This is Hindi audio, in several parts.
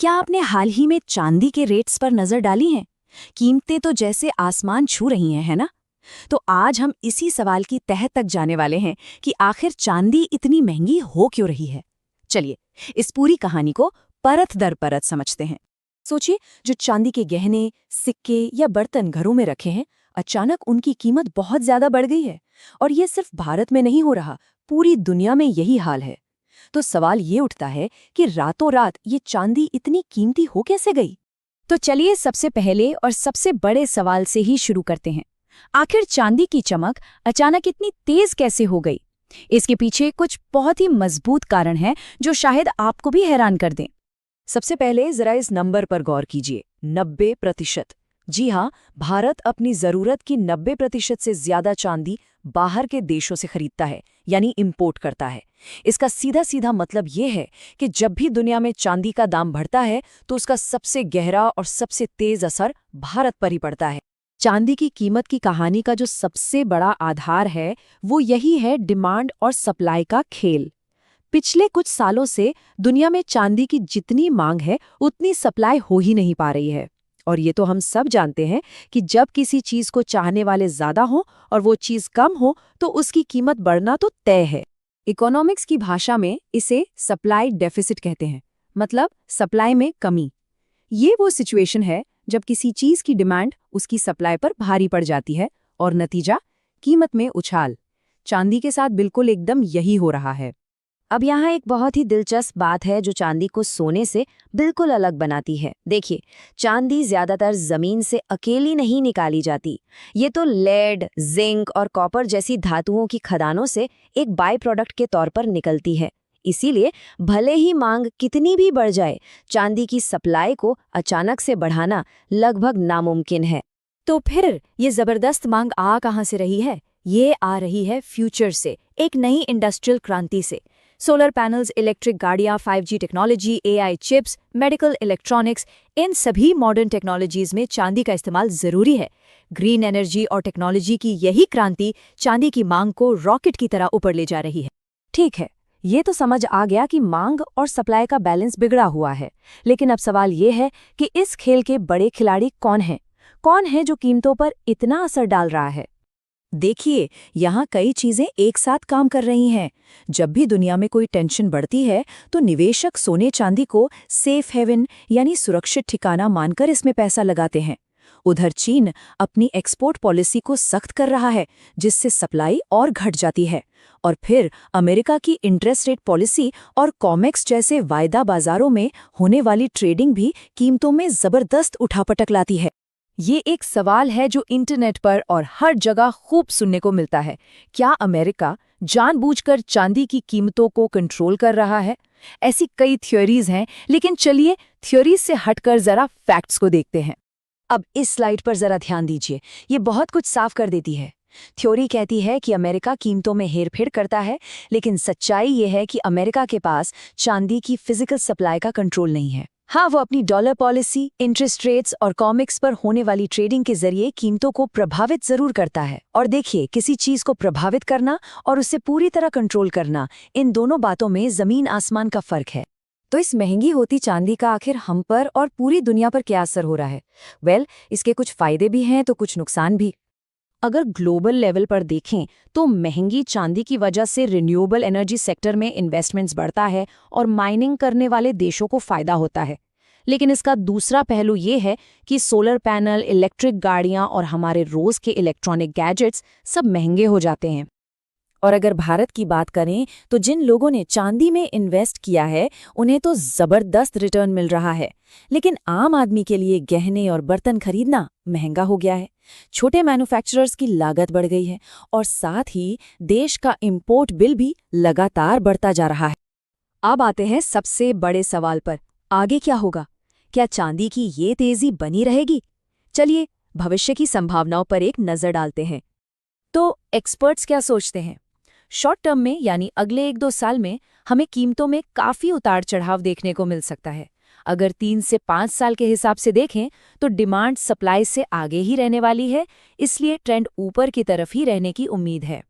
क्या आपने हाल ही में चांदी के रेट्स पर नजर डाली हैं? कीमतें तो जैसे आसमान छू रही हैं, है ना? तो आज हम इसी सवाल की तह तक जाने वाले हैं कि आखिर चांदी इतनी महंगी हो क्यों रही है। चलिए, इस पूरी कहानी को परत दर परत समझते हैं। सोचिए, जो चांदी के गहने, सिक्के या बर्तन घरों में रखे हैं, अचानक उनकी कीमत बहुत ज्यादा बढ़ गई है। और ये सिर्फ भारत में नहीं हो रहा, पूरी दुनिया में यही हाल है। तो सवाल ये उठता है कि रातों रात ये चांदी इतनी कीमती हो कैसे गई? तो चलिए सबसे पहले और सबसे बड़े सवाल से ही शुरू करते हैं। आखिर चांदी की चमक अचानक इतनी तेज कैसे हो गई? इसके पीछे कुछ बहुत ही मजबूत कारण हैं जो शायद आपको भी हैरान कर दें। सबसे पहले जरा इस नंबर पर गौर कीजिए, 90%। जी हाँ, भारत अपनी जरूरत की 90% से ज्यादा चांदी बाहर के देशों से खरीदता है, यानी इंपोर्ट करता है। इसका सीधा सीधा मतलब ये है कि जब भी दुनिया में चांदी का दाम बढ़ता है तो उसका सबसे गहरा और सबसे तेज असर भारत पर ही पड़ता है। चांदी की कीमत की कहानी का जो सबसे बड़ा आधार है वो यही है, डिमांड और सप्लाई का खेल। पिछले कुछ सालों से दुनिया में चांदी की जितनी मांग है उतनी सप्लाई हो ही नहीं पा रही है। और ये तो हम सब जानते हैं कि जब किसी चीज को चाहने वाले ज्यादा हों और वो चीज कम हो तो उसकी कीमत बढ़ना तो तय है। इकोनॉमिक्स की भाषा में इसे सप्लाई डेफिसिट कहते हैं, मतलब सप्लाई में कमी। ये वो सिचुएशन है जब किसी चीज की डिमांड उसकी सप्लाई पर भारी पड़ जाती है और नतीजा कीमत में उछाल। चांदी के साथ बिल्कुल एकदम यही हो रहा है। अब यहाँ एक बहुत ही दिलचस्प बात है जो चांदी को सोने से बिल्कुल अलग बनाती है। देखिए, चांदी ज्यादातर जमीन से अकेली नहीं निकाली जाती। ये तो लेड, जिंक और कॉपर जैसी धातुओं की खदानों से एक बाय प्रोडक्ट के तौर पर निकलती है। इसीलिए भले ही मांग कितनी भी बढ़ जाए, चांदी की सप्लाई को अचानक से बढ़ाना लगभग नामुमकिन है। तो फिर ये जबरदस्त मांग आ कहाँ से रही है? ये आ रही है फ्यूचर से, एक नई इंडस्ट्रियल क्रांति से। सोलर पैनल्स, इलेक्ट्रिक गाड़ियां, 5G technology, AI chips, medical electronics, इन सभी मॉडर्न टेक्नोलॉजीज में चांदी का इस्तेमाल जरूरी है। ग्रीन एनर्जी और टेक्नोलॉजी की यही क्रांति चांदी की मांग को रॉकेट की तरह ऊपर ले जा रही है। ठीक है, ये तो समझ आ गया कि मांग और सप्लाई का बैलेंस बिगड़ा हुआ है। लेकिन अब सवाल ये है कि इस खेल के बड़े खिलाड़ी कौन हैं? कौन है जो कीमतों पर इतना असर डाल रहा है? देखिए, यहाँ कई चीजें एक साथ काम कर रही हैं। जब भी दुनिया में कोई टेंशन बढ़ती है तो निवेशक सोने चांदी को सेफ हेवन यानी सुरक्षित ठिकाना मानकर इसमें पैसा लगाते हैं। उधर चीन अपनी एक्सपोर्ट पॉलिसी को सख्त कर रहा है, जिससे सप्लाई और घट जाती है। और फिर अमेरिका की इंटरेस्ट रेट पॉलिसी और कॉमेक्स जैसे वायदा बाजारों में होने वाली ट्रेडिंग भी कीमतों में जबरदस्त उठापटक लाती है। ये एक सवाल है जो इंटरनेट पर और हर जगह खूब सुनने को मिलता है। क्या अमेरिका जानबूझकर चांदी की कीमतों को कंट्रोल कर रहा है? ऐसी कई थ्योरीज हैं, लेकिन चलिए थ्योरीज से हटकर जरा फैक्ट्स को देखते हैं। अब इस स्लाइड पर जरा ध्यान दीजिए, ये बहुत कुछ साफ कर देती है। थ्योरी कहती है कि अमेरिका कीमतों में हेरफेर करता है, लेकिन सच्चाई ये है कि अमेरिका के पास चांदी की फिजिकल सप्लाई का कंट्रोल नहीं है। हाँ, वो अपनी डॉलर पॉलिसी, इंटरेस्ट रेट्स और कॉमिक्स पर होने वाली ट्रेडिंग के जरिए कीमतों को प्रभावित जरूर करता है। और देखिए, किसी चीज को प्रभावित करना और उसे पूरी तरह कंट्रोल करना, इन दोनों बातों में जमीन आसमान का फर्क है। तो इस महंगी होती चांदी का आखिर हम पर और पूरी दुनिया पर क्या असर हो रहा है? इसके कुछ फायदे भी हैं तो कुछ नुकसान भी। अगर ग्लोबल लेवल पर देखें तो महंगी चांदी की वजह से रिन्यूएबल एनर्जी सेक्टर में इन्वेस्टमेंट्स बढ़ता है और माइनिंग करने वाले देशों को फायदा होता है। लेकिन इसका दूसरा पहलू ये है कि सोलर पैनल, इलेक्ट्रिक गाड़ियां और हमारे रोज के इलेक्ट्रॉनिक गैजेट्स सब महंगे हो जाते हैं। और अगर भारत की बात करें तो जिन लोगों ने चांदी में इन्वेस्ट किया है उन्हें तो जबरदस्त रिटर्न मिल रहा है, लेकिन आम आदमी के लिए गहने और बर्तन खरीदना महंगा हो गया है। छोटे मैन्युफैक्चरर्स की लागत बढ़ गई है और साथ ही देश का इंपोर्ट बिल भी लगातार बढ़ता जा रहा है। अब आते हैं सबसे बड़े सवाल पर, आगे क्या होगा? क्या चांदी की ये तेजी बनी रहेगी? चलिए भविष्य की संभावनाओं पर एक नजर डालते हैं। तो एक्सपर्ट्स क्या सोचते हैं? शॉर्ट टर्म में यानी अगले 1-2 साल में हमें कीमतों में काफी उतार चढ़ाव देखने को मिल सकता है। अगर 3 से 5 साल के हिसाब से देखें तो डिमांड सप्लाई से आगे ही रहने वाली है, इसलिए ट्रेंड ऊपर की तरफ ही रहने की उम्मीद है।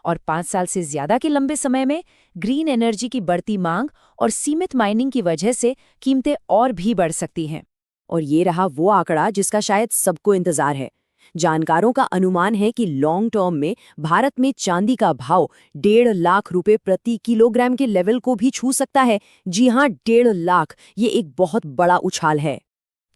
और 5 साल से ज्यादा के लंबे समय में ग्रीन एनर्जी की बढ़ती मांग और सीमित माइनिंग की वजह से कीमतें और भी बढ़ सकती हैं। और ये रहा वो आंकड़ा जिसका शायद सबको इंतजार है। जानकारों का अनुमान है कि लॉन्ग टर्म में भारत में चांदी का भाव 1.5 लाख रुपए प्रति किलोग्राम के लेवल को भी छू सकता है। जी हाँ, 1.5 लाख, ये एक बहुत बड़ा उछाल है।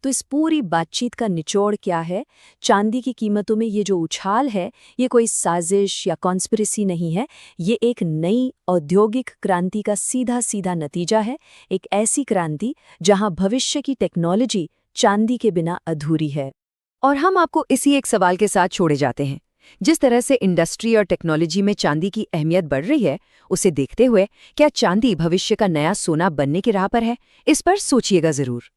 तो इस पूरी बातचीत का निचोड़ क्या है? चांदी की कीमतों में ये जो उछाल है, ये कोई साजिश या कॉन्स्पिरेसी नहीं है। ये एक नई औद्योगिक क्रांति का सीधा सीधा नतीजा है। एक ऐसी क्रांति जहां भविष्य की टेक्नोलॉजी चांदी के बिना अधूरी है। और हम आपको इसी एक सवाल के साथ छोड़े जाते हैं। जिस तरह से इंडस्ट्री और टेक्नोलॉजी में चांदी की अहमियत बढ़ रही है, उसे देखते हुए क्या चांदी भविष्य का नया सोना बनने की राह पर है? इस पर सोचिएगा जरूर।